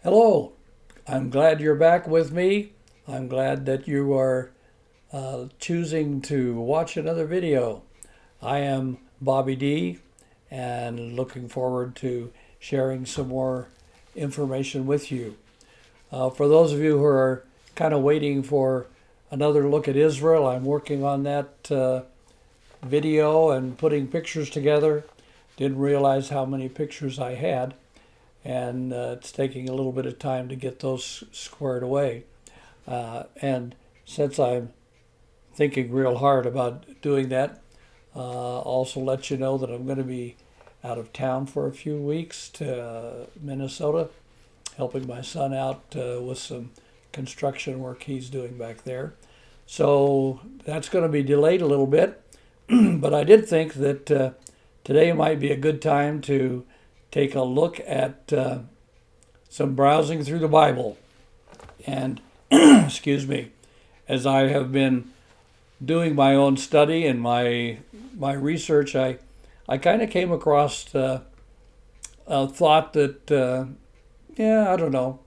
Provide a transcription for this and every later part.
Hello, I'm glad you're back with me. I'm glad that you are choosing to watch another video. I am Bobby D and looking forward to sharing some more information with you. For those of you who are kind of waiting for another look at Israel, I'm working on that video and putting pictures together. Didn't realize how many pictures I had, and it's taking a little bit of time to get those squared away. And since I'm thinking real hard about doing that, also let you know that I'm going to be out of town for a few weeks to Minnesota, helping my son out with some construction work he's doing back there. So that's going to be delayed a little bit, but I did think that today might be a good time to take a look at some browsing through the Bible. And, excuse me, as I have been doing my own study and my research, I kind of came across a thought that, I don't know,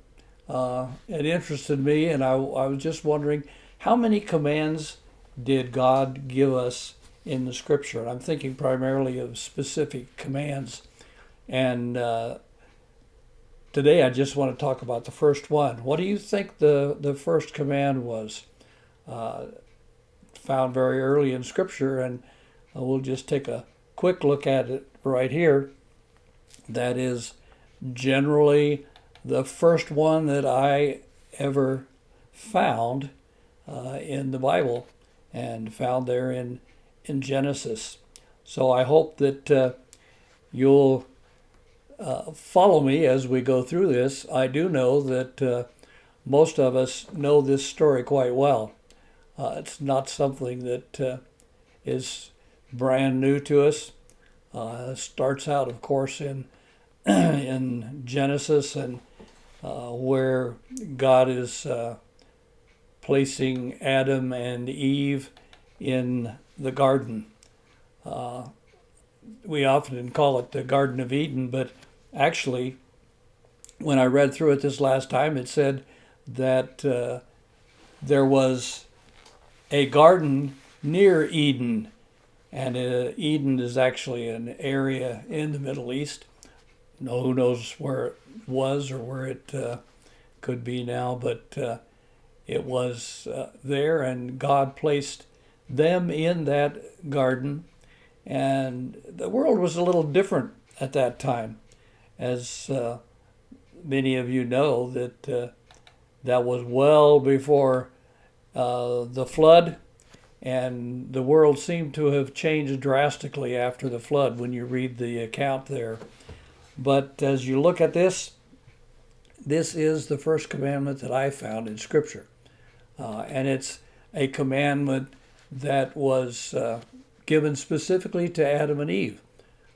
it interested me, and I was just wondering how many commands did God give us in the Scripture? And I'm thinking primarily of specific commands. And today I just want to talk about the first one. What do you think the first command was? Found very early in Scripture, and we'll just take a quick look at it right here. That is generally the first one that I ever found in the Bible, and found there in Genesis. So I hope that you'll follow me as we go through this. I do know that most of us know this story quite well. It's not something that is brand new to us. Starts out, of course, in in Genesis, and where God is placing Adam and Eve in the garden. We often call it the Garden of Eden, but actually, when I read through it this last time, it said that there was a garden near Eden, and Eden is actually an area in the Middle East. No, who knows where it was or where it could be now, but it was there, and God placed them in that garden, and the world was a little different at that time, as many of you know, that that was well before the flood, and the world seemed to have changed drastically after the flood when you read the account there. But as you look at this is the first commandment that I found in Scripture, and it's a commandment that was given specifically to Adam and Eve,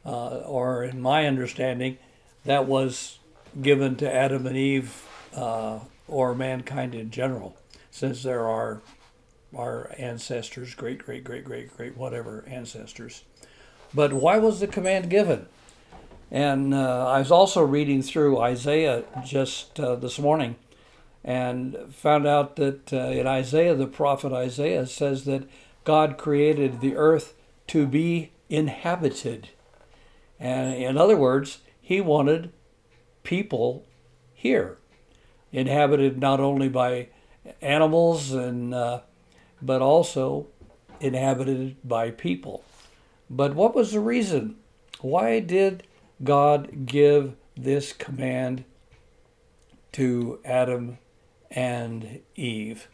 or in my understanding, that was given to Adam and Eve, or mankind in general, since there are our ancestors, great, great, great, great, great, whatever ancestors. But why was the command given? And I was also reading through Isaiah just this morning, and found out that in Isaiah, the prophet Isaiah says that God created the earth to be inhabited. And in other words, he wanted people here, inhabited not only by animals and but also inhabited by people. But what was the reason? Why did God give this command to Adam and Eve?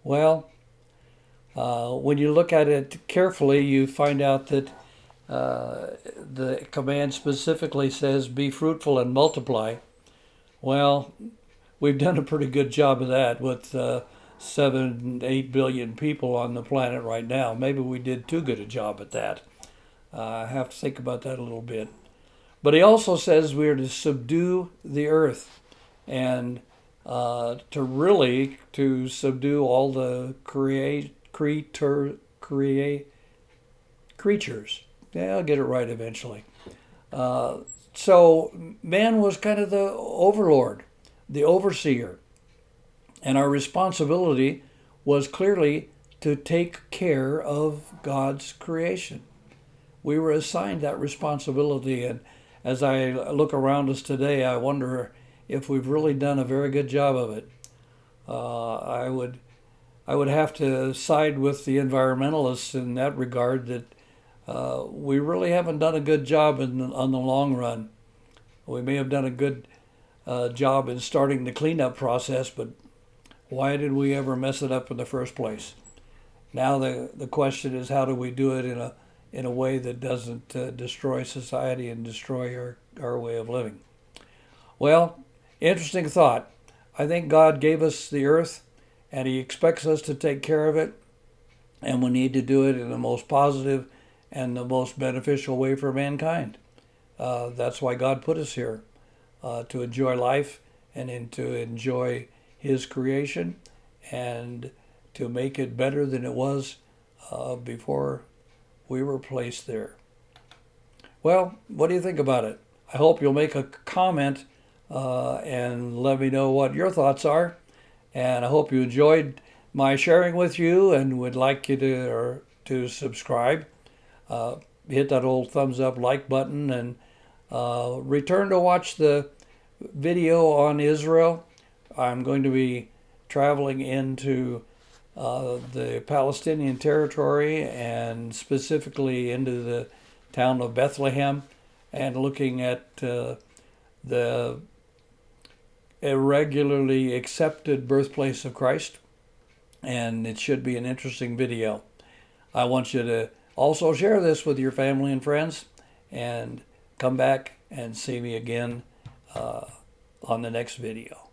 Well, when you look at it carefully, you find out that the command specifically says, be fruitful and multiply. Well, we've done a pretty good job of that with 7-8 billion people on the planet right now. Maybe we did too good a job at that. I have to think about that a little bit. But he also says we are to subdue the earth, and to subdue all the creatures. Yeah, I'll get it right eventually. So man was kind of the overlord, the overseer. And our responsibility was clearly to take care of God's creation. We were assigned that responsibility. And as I look around us today, I wonder if we've really done a very good job of it. I would have to side with the environmentalists in that regard that we really haven't done a good job on the long run. We may have done a good job in starting the cleanup process, but why did we ever mess it up in the first place? Now the question is, how do we do it in a way that doesn't destroy society and destroy our way of living? Well, interesting thought. I think God gave us the earth, and He expects us to take care of it, and we need to do it in the most positive and the most beneficial way for mankind. That's why God put us here, to enjoy life and to enjoy His creation and to make it better than it was before we were placed there. Well, what do you think about it? I hope you'll make a comment and let me know what your thoughts are. And I hope you enjoyed my sharing with you and would like you to subscribe. Hit that old thumbs up like button and return to watch the video on Israel. I'm going to be traveling into the Palestinian territory and specifically into the town of Bethlehem and looking at the irregularly accepted birthplace of Christ. And it should be an interesting video. I want you to also share this with your family and friends and come back and see me again on the next video.